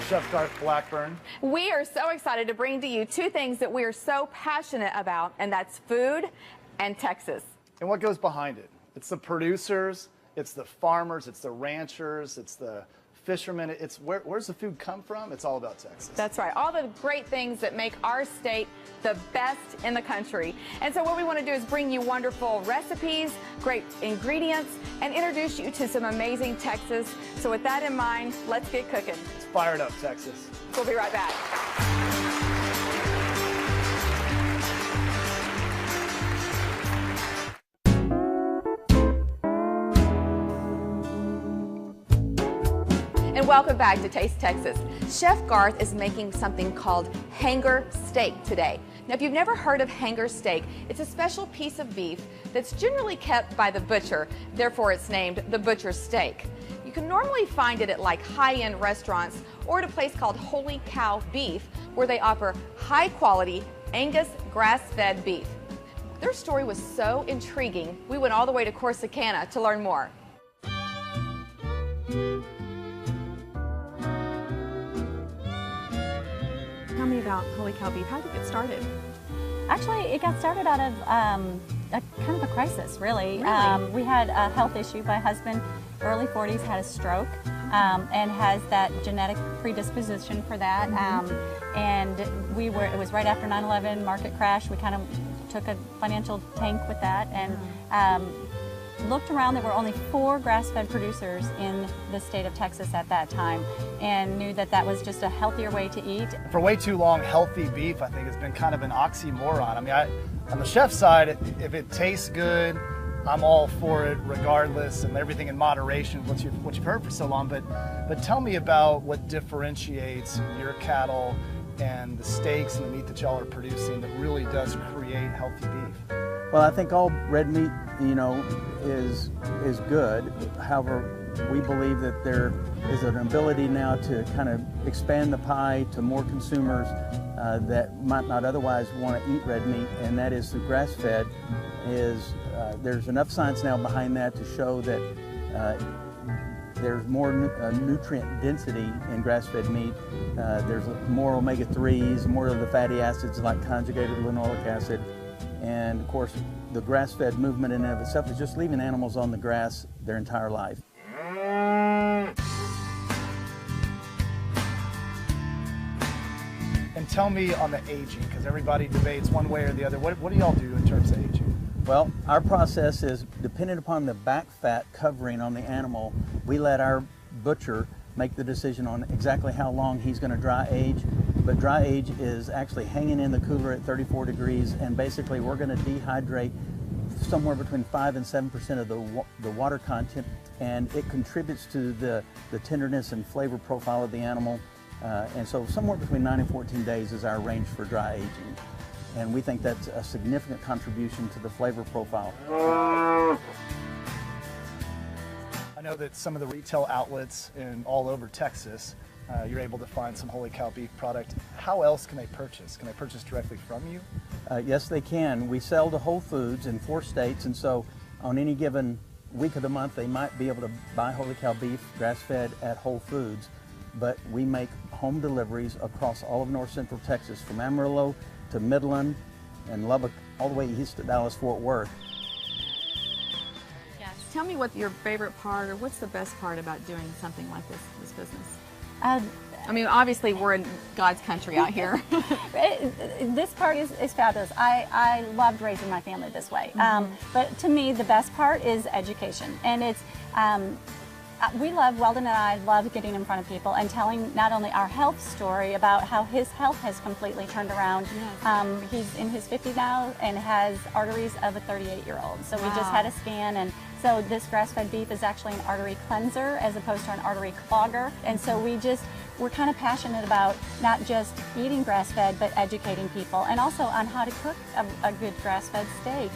Chef Garth Blackburn. We are so excited to bring to you two things that we are so passionate about, and that's food and Texas. And what goes behind it? It's the producers, it's the farmers, it's the ranchers, it's the fishermen. It's where's the food come from? It's all about Texas. That's right. All the great things that make our state the best in the country. And so what we want to do is bring you wonderful recipes, great ingredients, and introduce you to some amazing Texas. So with that in mind, let's get cooking. It's fired up, Texas. We'll be right back. And welcome back to Taste Texas. Chef Garth is making something called hanger steak today. Now, if you've never heard of hanger steak, it's a special piece of beef that's generally kept by the butcher, therefore it's named the butcher's steak. You can normally find it at like high-end restaurants or at a place called Holy Cow Beef, where they offer high-quality Angus grass-fed beef. Their story was so intriguing, we went all the way to Corsicana to learn more. Tell me about Holy Cow Beef. How did it get started? Actually, it got started out of a kind of a crisis, really. We had a health issue. My husband, early 40s, had a stroke and has that genetic predisposition for that. And it was right after 9/11 market crash. We kind of took a financial tank with that and looked around. There were only 4 grass-fed producers in the state of Texas at that time, and knew that that was just a healthier way to eat. For way too long, healthy beef, I think, has been kind of an oxymoron. I mean, on the chef side, if it tastes good, I'm all for it regardless, and everything in moderation, what you've heard for so long. But tell me about what differentiates your cattle and the steaks and the meat that y'all are producing that really does create healthy beef. Well, I think all red meat, is good. However, we believe that there is an ability now to kind of expand the pie to more consumers that might not otherwise want to eat red meat, and that is through grass-fed. There's enough science now behind that to show that there's more nutrient density in grass-fed meat. There's more omega-3s, more of the fatty acids like conjugated linoleic acid. And of course, the grass-fed movement in and of itself is just leaving animals on the grass their entire life. And tell me on the aging, because everybody debates one way or the other. What do y'all do in terms of aging? Well, our process is dependent upon the back fat covering on the animal. We let our butcher make the decision on exactly how long he's going to dry age. But dry age is actually hanging in the cooler at 34 degrees, and basically we're going to dehydrate somewhere between 5 and 7% of the water content, and it contributes to the tenderness and flavor profile of the animal. And so somewhere between 9 and 14 days is our range for dry aging. And we think that's a significant contribution to the flavor profile. I know that some of the retail outlets all over Texas, you're able to find some Holy Cow Beef product. How else can they purchase? Can they purchase directly from you? Yes, they can. We sell to Whole Foods in 4 states, and so on any given week of the month, they might be able to buy Holy Cow Beef grass-fed at Whole Foods. But we make home deliveries across all of north central Texas, from Amarillo to Midland and Lubbock, all the way east to Dallas-Fort Worth. Yes. Tell me what your favorite part, or what's the best part about doing something like this business? I mean, obviously we're in God's country out here. This part is fabulous. I loved raising my family this way. But to me, the best part is education. And it's, Weldon and I love getting in front of people and telling not only our health story about how his health has completely turned around. Yes. He's in his 50s now and has arteries of a 38-year-old. So we just had a scan, and so this grass-fed beef is actually an artery cleanser as opposed to an artery clogger. And so we're kind of passionate about not just eating grass-fed, but educating people, and also on how to cook a good grass-fed steak.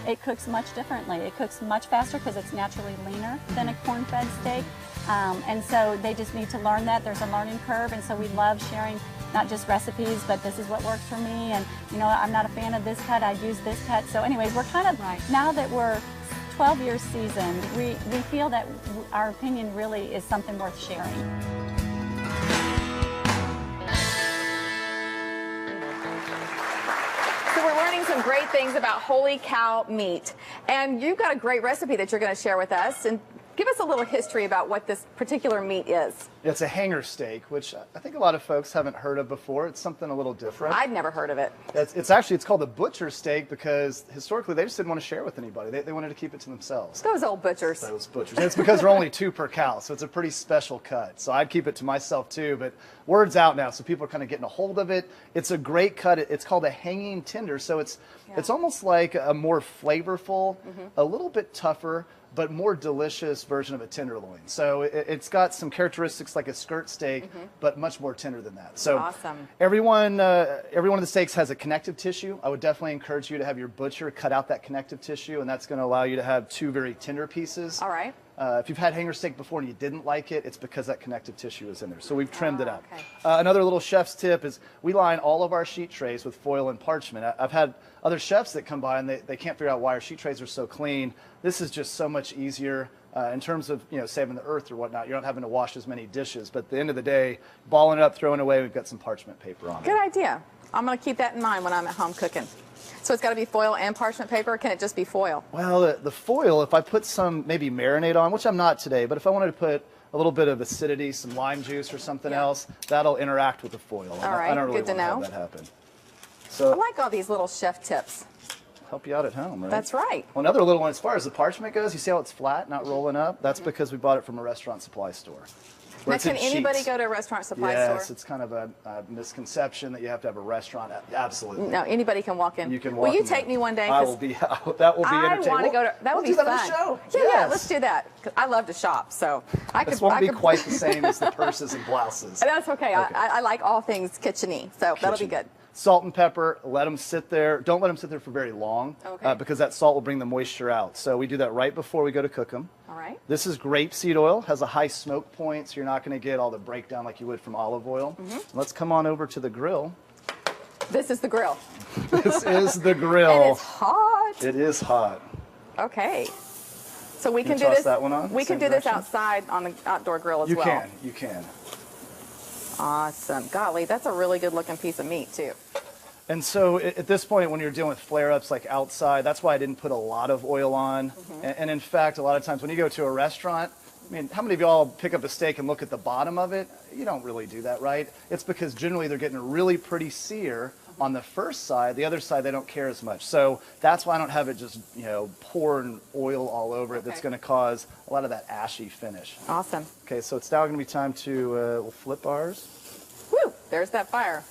It cooks much differently. It cooks much faster because it's naturally leaner than a corn-fed steak. And so they just need to learn that. There's a learning curve, and so we love sharing not just recipes, but this is what works for me, and I'm not a fan of this cut, I'd use this cut. So anyways, we're kind of, now that we're 12 years seasoned, we feel that our opinion really is something worth sharing. some great things about holy cow meat. And you've got a great recipe that you're going to share with us. And give us a little history about what this particular meat is. It's a hanger steak, which I think a lot of folks haven't heard of before. It's something a little different. I'd never heard of it. It's called a butcher steak because historically they just didn't want to share with anybody. They wanted to keep it to themselves. Those old butchers. Those butchers. And it's because they're only 2 per cow, so it's a pretty special cut. So I'd keep it to myself too, but word's out now, so people are kind of getting a hold of it. It's a great cut. It's called a hanging tender, so it's almost like a more flavorful, a little bit tougher, but more delicious version of a tenderloin. So it's got some characteristics like a skirt steak, but much more tender than that. So awesome. every one of the steaks has a connective tissue. I would definitely encourage you to have your butcher cut out that connective tissue, and that's going to allow you to have 2 very tender pieces. All right. If you've had hanger steak before and you didn't like it, it's because that connective tissue is in there. So we've trimmed it out. Okay. Another little chef's tip is we line all of our sheet trays with foil and parchment. I've had other chefs that come by and they can't figure out why our sheet trays are so clean. This is just so much easier in terms of saving the earth or whatnot. You're not having to wash as many dishes. But at the end of the day, balling it up, throwing it away, we've got some parchment paper on it. Good idea. I'm going to keep that in mind when I'm at home cooking. So it's got to be foil and parchment paper, or can it just be foil? Well, the foil, if I put some maybe marinade on, which I'm not today, but if I wanted to put a little bit of acidity, some lime juice or something else, that'll interact with the foil. All right, I don't really good to want know. to have that happen. So I like all these little chef tips. help you out at home, right? That's right. Well, another little one, as far as the parchment goes, you see how it's flat, not rolling up? That's because we bought it from a restaurant supply store. Now, can anybody go to a restaurant supply store? Yes, it's kind of a misconception that you have to have a restaurant. Absolutely. No, anybody can walk in. You can walk Will you in take there. me one day? I will be out. That will be entertaining. I want to go to. That would be do that fun. on the show. Yeah, Yes. let's do that. 'Cause I love to shop, so I could. This won't I be could, quite the same as the purses and blouses. That's okay. I like all things kitchen-y, so that'll be good. Salt and pepper, let them sit there. Don't let them sit there for very long because that salt will bring the moisture out. So we do that right before we go to cook them. All right. This is grapeseed oil, has a high smoke point, so you're not going to get all the breakdown like you would from olive oil. Let's come on over to the grill. This is the grill. This is the grill. And it's hot. It is hot. Okay. So we can You do toss this. that one on, We can same do this direction? outside on the outdoor grill as You well. can. You can. Awesome. Golly, that's a really good looking piece of meat too. And so at this point, when you're dealing with flare-ups like outside, that's why I didn't put a lot of oil on. And in fact, a lot of times when you go to a restaurant, I mean, how many of y'all pick up a steak and look at the bottom of it? You don't really do that, right? It's because generally they're getting a really pretty sear on the first side. The other side, they don't care as much. So that's why I don't have it just, pouring oil all over it. That's going to cause a lot of that ashy finish. Awesome. Okay, so it's now going to be time to we'll flip ours. Woo! There's that fire.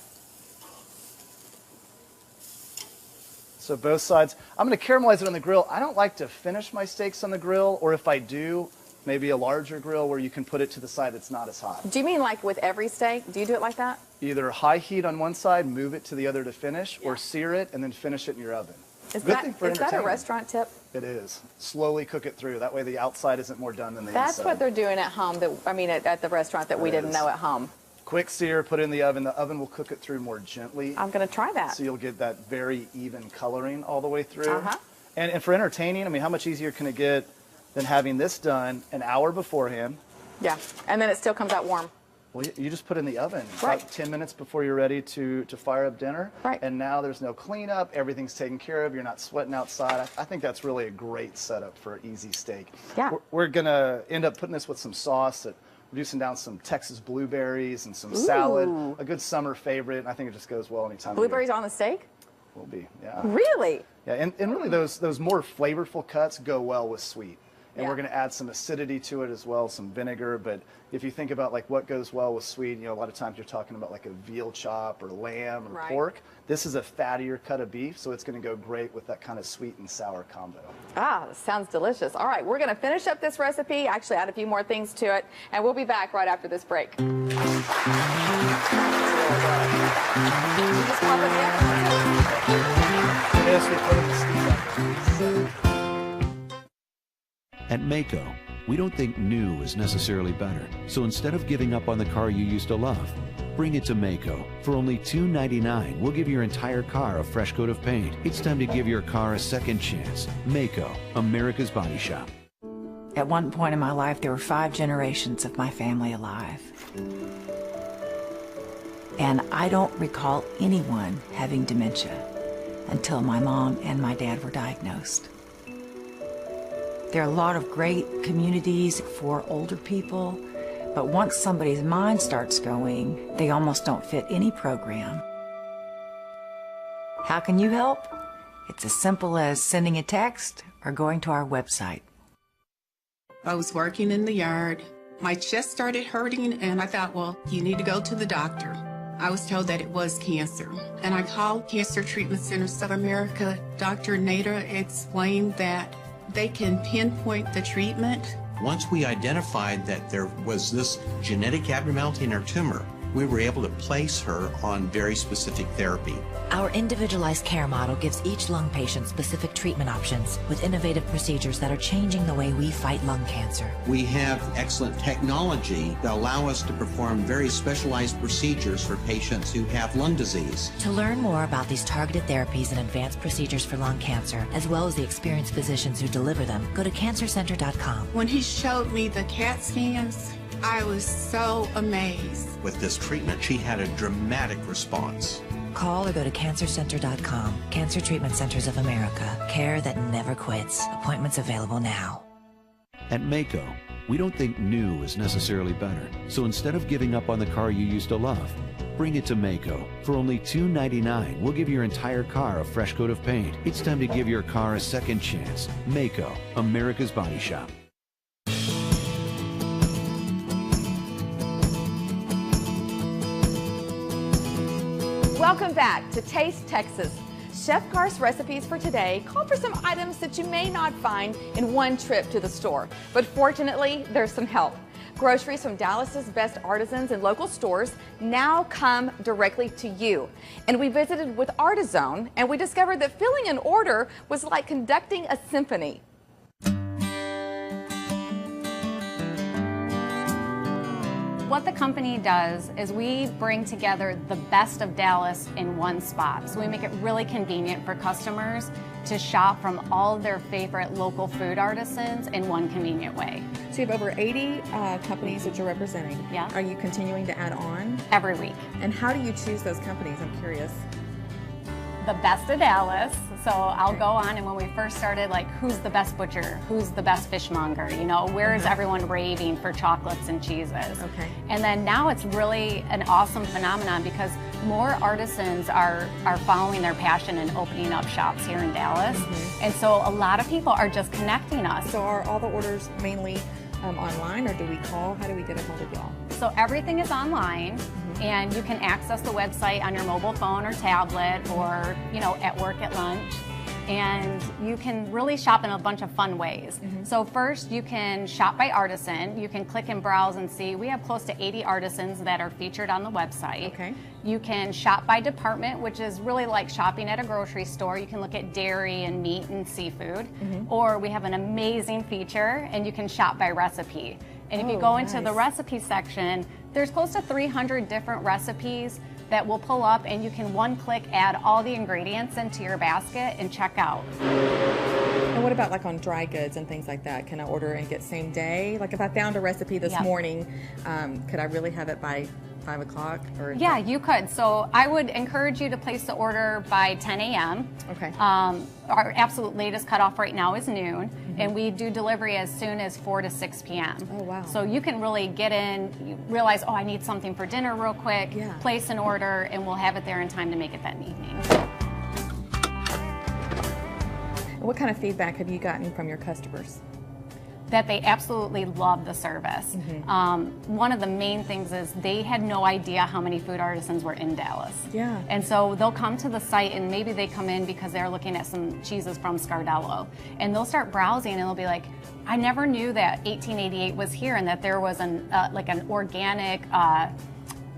So both sides. I'm going to caramelize it on the grill. I don't like to finish my steaks on the grill, or if I do, maybe a larger grill where you can put it to the side that's not as hot. Do you mean like with every steak? Do you do it like that? Either high heat on one side, move it to the other to finish, or sear it and then finish it in your oven. Is Good that thing for is that a entertainment. restaurant tip? It is. Slowly cook it through. That way the outside isn't more done than the That's inside. what they're doing at home. At the restaurant that we didn't know at home. Quick sear, put it in the oven. The oven will cook it through more gently. I'm going to try that. So you'll get that very even coloring all the way through. Uh-huh. And for entertaining, I mean, how much easier can it get than having this done an hour beforehand? Yeah, and then it still comes out warm. Well, you just put it in the oven Right. about 10 minutes before you're ready to fire up dinner. Right. And now there's no cleanup. Everything's taken care of. You're not sweating outside. I think that's really a great setup for an easy steak. Yeah. We're going to end up putting this with some sauce, reducing down some Texas blueberries and some salad. A good summer favorite. And I think it just goes well anytime. Blueberries on the steak? Will be, yeah. Really? Yeah, and really those more flavorful cuts go well with sweet. And Yeah. we're going to add some acidity to it as well, some vinegar. But if you think about like what goes well with sweet, a lot of times you're talking about like a veal chop or lamb or Right. pork. This is a fattier cut of beef, so it's going to go great with that kind of sweet and sour combo. Ah, that sounds delicious. All right, we're going to finish up this recipe, actually add a few more things to it, and we'll be back right after this break. You just pop it in. Yes, we put it in the steam. At Maaco, we don't think new is necessarily better. So instead of giving up on the car you used to love, bring it to Maaco. For only $2.99, we'll give your entire car a fresh coat of paint. It's time to give your car a second chance. Maaco, America's body shop. At one point in my life, there were 5 generations of my family alive. And I don't recall anyone having dementia. until my mom and my dad were diagnosed. There are a lot of great communities for older people, but once somebody's mind starts going, they almost don't fit any program. How can you help? It's as simple as sending a text or going to our website. I was working in the yard. My chest started hurting, and I thought, well, you need to go to the doctor. I was told that it was cancer, and I called Cancer Treatment Centers of America. Dr. Nader explained that they can pinpoint the treatment. Once we identified that there was this genetic abnormality in her tumor, we were able to place her on very specific therapy. Our individualized care model gives each lung patient specific treatment options with innovative procedures that are changing the way we fight lung cancer. We have excellent technology that allow us to perform very specialized procedures for patients who have lung disease. To learn more about these targeted therapies and advanced procedures for lung cancer, as well as the experienced physicians who deliver them, go to cancercenter.com. When he showed me the CAT scans, I was so amazed. With this treatment, she had a dramatic response. Call or go to cancercenter.com. Cancer Treatment Centers of America. Care that never quits. Appointments available now. At Maaco, we don't think new is necessarily better. So instead of giving up on the car you used to love, bring it to Maaco. For only $299, we'll give your entire car a fresh coat of paint. It's time to give your car a second chance. Maaco, America's body shop. Welcome back to Taste Texas. Chef Garth's recipes for today call for some items that you may not find in one trip to the store. But fortunately, there's some help. Groceries from Dallas's best artisans and local stores now come directly to you. And we visited with Artizone, and we discovered that filling an order was like conducting a symphony. What the company does is we bring together the best of Dallas in one spot. So we make it really convenient for customers to shop from all of their favorite local food artisans in one convenient way. So you have over 80 companies that you're representing. Yeah. Are you continuing to add on? Every week. And how do you choose those companies? I'm curious. The best of Dallas. So I'll go on, and when we first started, like, who's the best butcher? Who's the best fishmonger? You know, where is everyone raving for chocolates and cheeses? Okay. And then now it's really an awesome phenomenon because more artisans are following their passion and opening up shops here in Dallas. And so a lot of people are just connecting us. So are all the orders mainly online, or do we call? How do we get a hold of y'all? So everything is online, and you can access the website on your mobile phone or tablet, or, you know, at work, at lunch. And you can really shop in a bunch of fun ways. So first, you can shop by artisan. You can click and browse and see. We have close to 80 artisans that are featured on the website. Okay. You can shop by department, which is really like shopping at a grocery store. You can look at dairy and meat and seafood. Or we have an amazing feature, and you can shop by recipe. And if you go into the recipe section, there's close to 300 different recipes that will pull up, and you can one-click add all the ingredients into your basket and check out. And what about like on dry goods and things like that? Can I order and get same day? Like if I found a recipe this morning, could I really have it by 5 o'clock? Or Yeah, you could. So I would encourage you to place the order by 10 a.m. Okay. Our absolute latest cutoff right now is noon, and we do delivery as soon as 4 to 6 p.m. Oh, wow. So you can really get in, you realize, oh, I need something for dinner real quick, place an order, and we'll have it there in time to make it that evening. What kind of feedback have you gotten from your customers? That they absolutely love the service. One of the main things is they had no idea how many food artisans were in Dallas. Yeah. And so they'll come to the site, and maybe they come in because they're looking at some cheeses from Scardello, and they'll start browsing, and they'll be like, I never knew that 1888 was here, and that there was an like an organic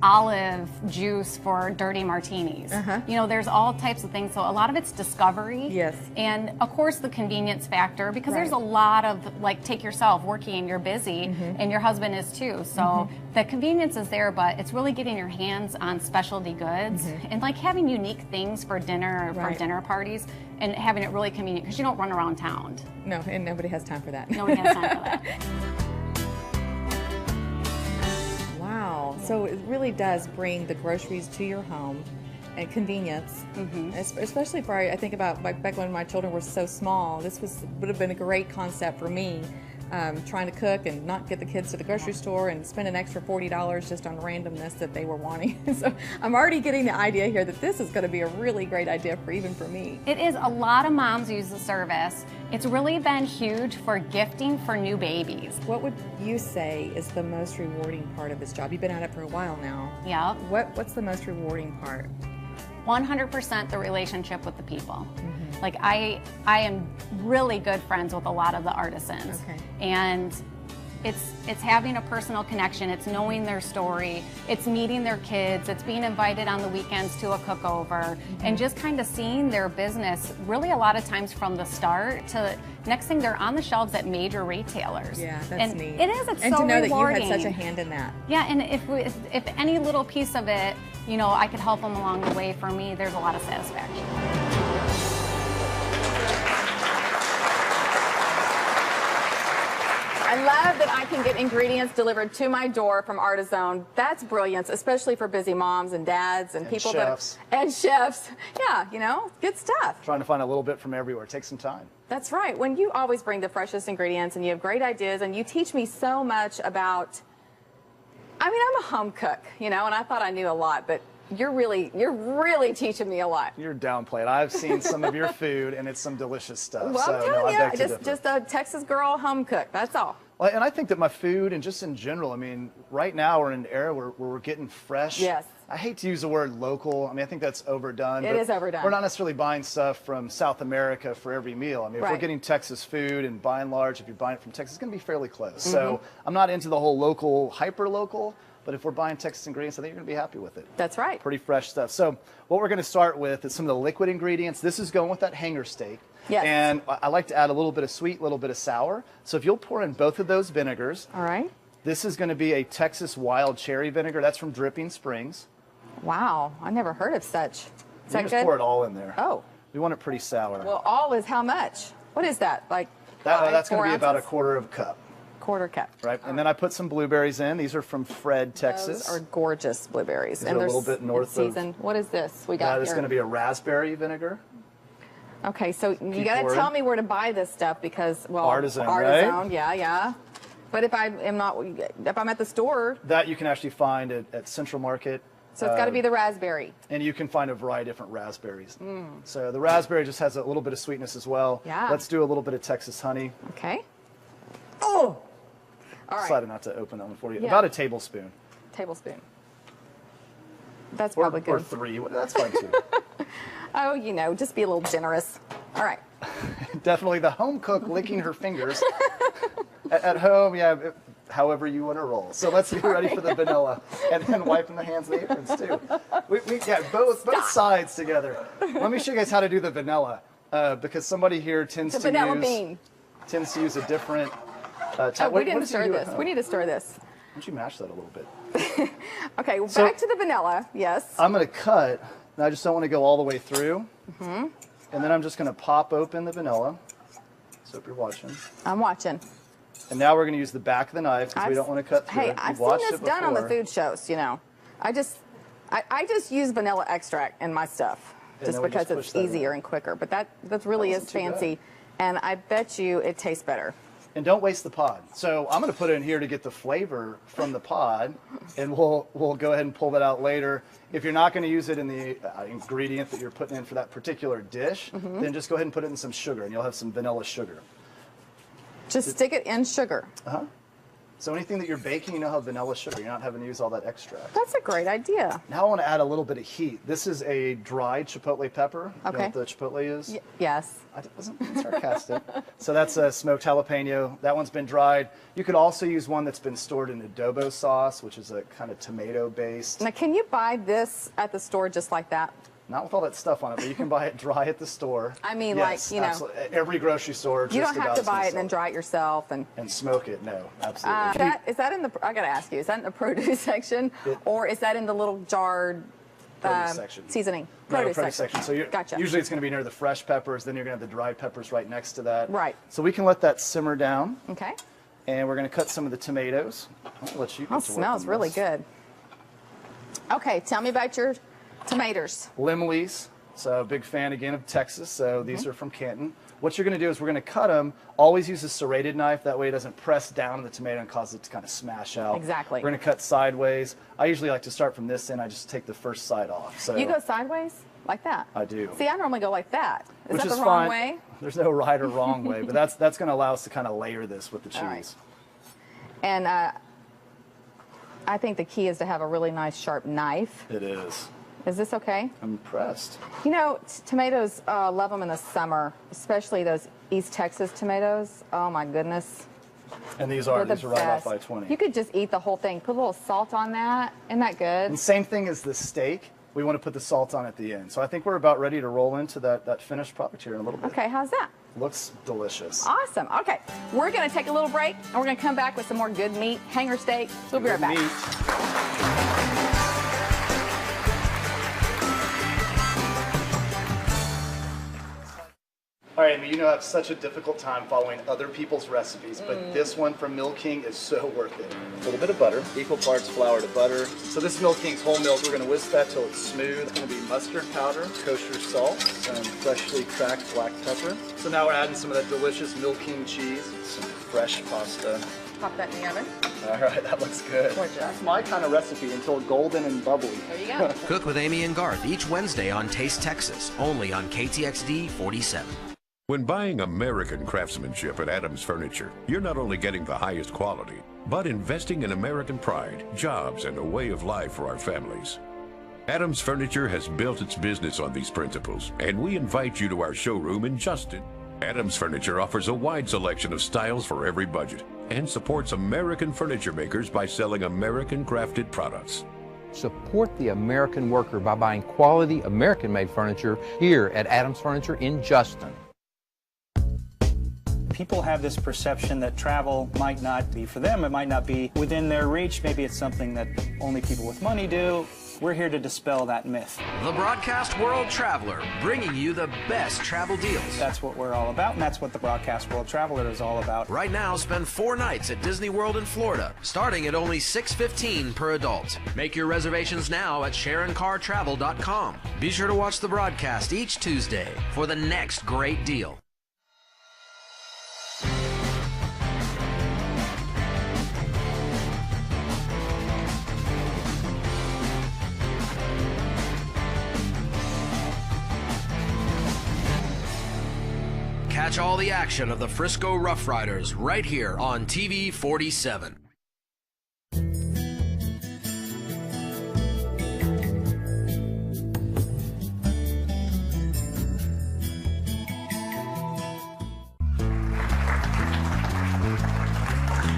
olive juice for dirty martinis. You know, there's all types of things. So a lot of it's discovery. Yes. And of course the convenience factor, because there's a lot of, like, take yourself working, you're busy, and your husband is too. So the convenience is there, but it's really getting your hands on specialty goods and like having unique things for dinner, for dinner parties, and having it really convenient because you don't run around town. No, and nobody has time for that. Nobody has time for that. Wow. So it really does bring the groceries to your home and convenience, especially for, I think about back when my children were so small. This would have been a great concept for me, trying to cook and not get the kids to the grocery store and spend an extra $40 just on randomness that they were wanting. So I'm already getting the idea here that this is going to be a really great idea even for me. It is. A lot of moms use the service. It's really been huge for gifting for new babies. What would you say is the most rewarding part of this job? You've been at it for a while now. Yeah. What's the most rewarding part? 100% the relationship with the people. Like I am really good friends with a lot of the artisans. Okay. And it's having a personal connection, it's knowing their story, it's meeting their kids, it's being invited on the weekends to a cookover, and just kind of seeing their business really a lot of times from the start to next thing they're on the shelves at major retailers. Yeah, that's and neat. It is, it's and so to know rewarding. that you had such a hand in that. Yeah, and if any little piece of it, you know, I could help them along the way, for me, there's a lot of satisfaction. I love that I can get ingredients delivered to my door from ArtiZone. That's brilliance, especially for busy moms and dads and people chefs. and chefs. Yeah, you know, good stuff. Trying to find a little bit from everywhere. Take some time. That's right. When you always bring the freshest ingredients and you have great ideas and you teach me so much about, I mean, I'm a home cook, you know, and I thought I knew a lot, but you're really teaching me a lot. You're downplayed. I've seen some of your food, and it's some delicious stuff. Well, so, I'm telling I beg to you, differ. just a Texas girl home cook. That's all. Well, and I think that my food and just in general, I mean, right now we're in an era where we're getting fresh. Yes. I hate to use the word local. I mean, I think that's overdone. It is overdone. We're not necessarily buying stuff from South America for every meal. I mean, if we're Right. getting Texas food, and by and large, if you're buying it from Texas, it's going to be fairly close. So I'm not into the whole local, hyper-local, but if we're buying Texas ingredients, I think you're going to be happy with it. That's right. Pretty fresh stuff. So what we're going to start with is some of the liquid ingredients. This is going with that hanger steak. Yes. And I like to add a little bit of sweet, a little bit of sour. So if you'll pour in both of those vinegars. All right. This is going to be a Texas wild cherry vinegar. That's from Dripping Springs. Wow, I never heard of such. Is You that just good? pour it all in there. Oh. We want it pretty sour. Well, all is how much? What is that? Like That's going to be 4 about a ounces? quarter of a cup. Quarter cup. Right. And then I put some blueberries in. These are from Fred, Texas. Those are gorgeous blueberries. These are a little bit north of season. What is this we got That is here? going to be a raspberry vinegar. Okay, so you Keep got to pouring. tell me where to buy this stuff because, well, ArtiZone, ArtiZone, right? yeah. But if I'm at the store, That you can actually find at Central Market. so it's got to be the raspberry. And you can find a variety of different raspberries. So the raspberry just has a little bit of sweetness as well. Yeah. Let's do a little bit of Texas honey. Okay. Oh. All right. Decided not to open that one for you. Yeah. About a tablespoon. Tablespoon. That's Or, probably good. or 3. That's fine too. Oh, you know, just be a little generous. All right. Definitely the home cook licking her fingers. At home, yeah, however you want to roll. So let's get ready for the vanilla. And then wiping the hands and the aprons too. Yeah, both sides together. Let me show you guys how to do the vanilla. Because somebody here tends The to vanilla use bean. use a different type. Oh, we What didn't does he stir do at this. home? We need to stir this. Why don't you mash that a little bit? Okay, well, So- back to the vanilla. Yes. I'm going to cut, and I just don't want to go all the way through. And then I'm just going to pop open the vanilla. So if you're watching. I'm watching. And now we're going to use the back of the knife because we don't want to cut through Hey, it. I've You've seen watched this it done on the before. food shows, you know. I just use vanilla extract in my stuff And just then we because just push it's that in. easier and quicker. But that really That is wasn't too bad. fancy. And I bet you it tastes better. And don't waste the pod. So I'm going to put it in here to get the flavor from the pod, and we'll go ahead and pull that out later. If you're not going to use it in the ingredient that you're putting in for that particular dish, then just go ahead and put it in some sugar, and you'll have some vanilla sugar. Just stick it in sugar. So anything that you're baking, you know how vanilla sugar. You're not having to use all that extract. That's a great idea. Now I want to add a little bit of heat. This is a dried chipotle pepper. You know Okay. what the chipotle is? Yes. I wasn't being sarcastic. So that's a smoked jalapeno. That one's been dried. You could also use one that's been stored in adobo sauce, which is a kind of tomato based. Now, can you buy this at the store just like that? Not with all that stuff on it, but you can buy it dry at the store. I mean, Yes, like, you know. absolutely. Every grocery store. You just don't have about to is gonna buy it and sell then dry it yourself. And smoke it. No, absolutely. is that in the? I gotta ask you. Is that in the produce section, or is that in the little jarred Produce section. seasoning? No, produce section. So Gotcha. usually it's going to be near the fresh peppers. Then you're going to have the dried peppers right next to that. Right. So we can let that simmer down. Okay. And we're going to cut some of the tomatoes. I'll let you. Oh, get to work smells on really this. good. Okay, tell me about your Tomatoes. Limleys. So big fan again of Texas. So these are from Canton. What you're going to do is we're going to cut them. Always use a serrated knife. That way it doesn't press down on the tomato and cause it to kind of smash out. Exactly. We're going to cut sideways. I usually like to start from this end. I just take the first side off. So You go sideways? Like that? I do. See, I normally go like that. Which that is the wrong fine. way? There's no right or wrong way, but that's going to allow us to kind of layer this with the cheese. All right. And I think the key is to have a really nice sharp knife. It is. Is this okay? I'm impressed. You know, tomatoes, love them in the summer, especially those East Texas tomatoes. Oh my goodness. And these They're are the right off best. I-20. You could just eat the whole thing. Put a little salt on that. Isn't that good? And same thing as the steak. We want to put the salt on at the end. So I think we're about ready to roll into that finished product here in a little bit. Okay, how's that? Looks delicious. Awesome. Okay, we're going to take a little break, and we're going to come back with some more good meat, hanger steak. We'll be right back. All right, Amy, you know I have such a difficult time following other people's recipes, but this one from Mill King is so worth it. A little bit of butter, equal parts flour to butter. So this Mill King's whole milk, we're gonna whisk that till it's smooth. It's gonna be mustard powder, kosher salt, some freshly cracked black pepper. So now we're adding some of that delicious Mill King cheese, some fresh pasta. Pop that in the oven. All right, that looks good. That's my kind of recipe until golden and bubbly. There you go. Cook with Amy and Garth each Wednesday on Taste Texas, only on KTXD 47. When buying American craftsmanship at Adams Furniture, you're not only getting the highest quality, but investing in American pride, jobs, and a way of life for our families. Adams Furniture has built its business on these principles, and we invite you to our showroom in Justin. Adams Furniture offers a wide selection of styles for every budget and supports American furniture makers by selling American crafted products. Support the American worker by buying quality American-made furniture here at Adams Furniture in Justin. People have this perception that travel might not be for them. It might not be within their reach. Maybe it's something that only people with money do. We're here to dispel that myth. The Broadcast World Traveler, bringing you the best travel deals. That's what we're all about, and that's what the Broadcast World Traveler is all about. Right now, spend 4 nights at Disney World in Florida, starting at only $615 per adult. Make your reservations now at SharonCarTravel.com. Be sure to watch the broadcast each Tuesday for the next great deal. Catch all the action of the Frisco Rough Riders right here on TV 47.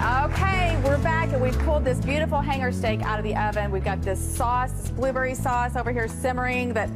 Okay, we're back and we've pulled this beautiful hanger steak out of the oven. We've got this sauce, this blueberry sauce over here simmering that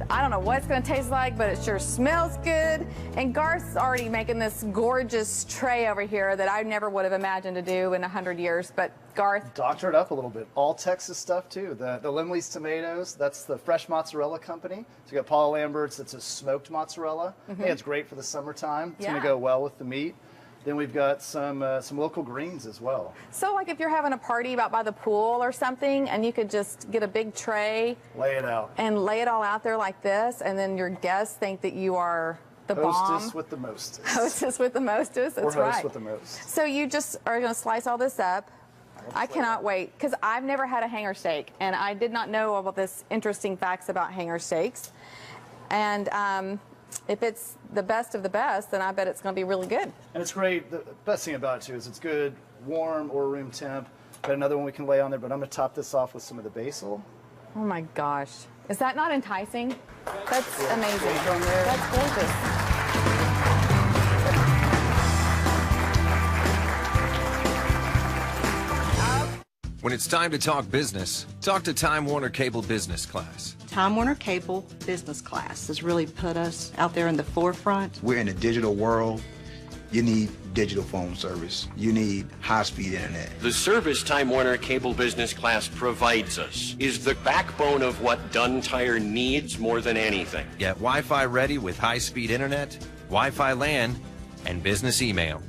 I don't know what it's going to taste like, but it sure smells good. And Garth's already making this gorgeous tray over here that I never would have imagined to do in 100 years. But Garth, doctor it up a little bit. All Texas stuff too. The Limley's tomatoes, that's the fresh mozzarella company. So you got Paul Lambert's, it's a smoked mozzarella. I think it's great for the summertime. It's going to go well with the meat. Then we've got some local greens as well. so like if you're having a party out by the pool or something, and you could just get a big tray, lay it out, and lay it all out there like this, and then your guests think that you are the bomb. Hostess with the mostest. Hostess with the mostest. That's or host right. with the most. So you just are going to slice all this up. I cannot wait, because I've never had a hanger steak, and I did not know all this interesting facts about hanger steaks. And if it's the best of the best, then I bet it's going to be really good. And it's great. The best thing about it too is it's good warm or room temp. Got another one we can lay on there, but I'm going to top this off with some of the basil. Oh my gosh. Is that not enticing? That's amazing. That's gorgeous. When it's time to talk business, talk to Time Warner Cable Business Class. Time Warner Cable Business Class has really put us out there in the forefront. We're in a digital world. You need digital phone service. You need high-speed internet. The service Time Warner Cable Business Class provides us is the backbone of what Dunn Tire needs more than anything. Get Wi-Fi ready with high-speed internet, Wi-Fi LAN, and business email.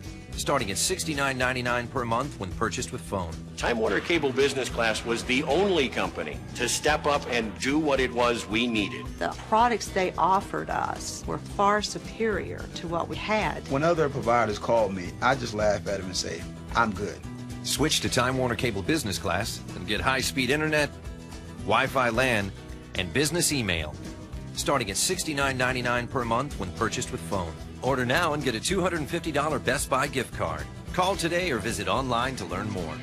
starting at $69.99 per month when purchased with phone. Time Warner Cable Business Class was the only company to step up and do what it was we needed. The products they offered us were far superior to what we had. When other providers call me, I just laugh at them and say, I'm good. Switch to Time Warner Cable Business Class and get high-speed internet, Wi-Fi LAN, and business email, starting at $69.99 per month when purchased with phone. Order now and get a $250 Best Buy gift card. Call today or visit online to learn more.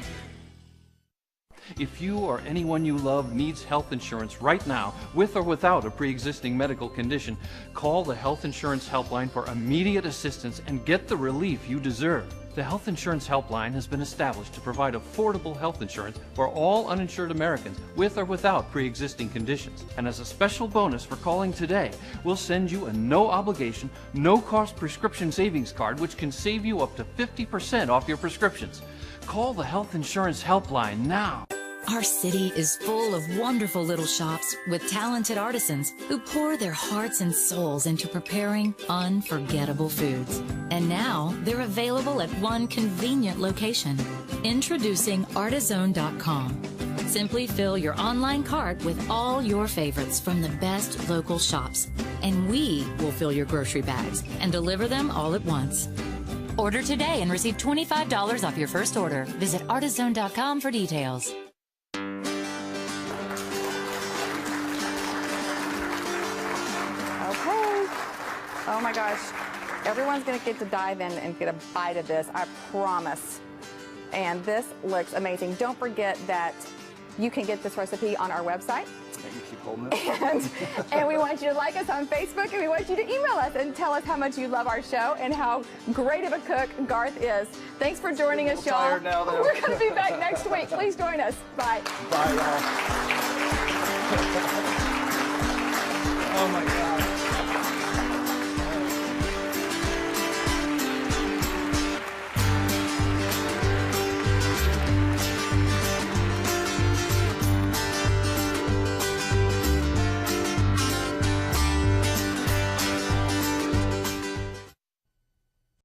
If you or anyone you love needs health insurance right now, with or without a pre-existing medical condition, call the Health Insurance Helpline for immediate assistance and get the relief you deserve. The Health Insurance Helpline has been established to provide affordable health insurance for all uninsured Americans with or without pre-existing conditions. And as a special bonus for calling today, we'll send you a no-obligation, no-cost prescription savings card which can save you up to 50% off your prescriptions. Call the Health Insurance Helpline now. Our city is full of wonderful little shops with talented artisans who pour their hearts and souls into preparing unforgettable foods. And now they're available at one convenient location. Introducing Artizone.com. Simply fill your online cart with all your favorites from the best local shops, and we will fill your grocery bags and deliver them all at once. Order today and receive $25 off your first order. Visit Artizone.com for details. Oh my gosh, everyone's gonna get to dive in and get a bite of this, I promise. And this looks amazing. Don't forget that you can get this recipe on our website. And we want you to like us on Facebook, and we want you to email us and tell us how much you love our show and how great of a cook Garth is. Thanks for joining us, y'all. We're going to be back next week. Please join us. Bye. Bye, y'all.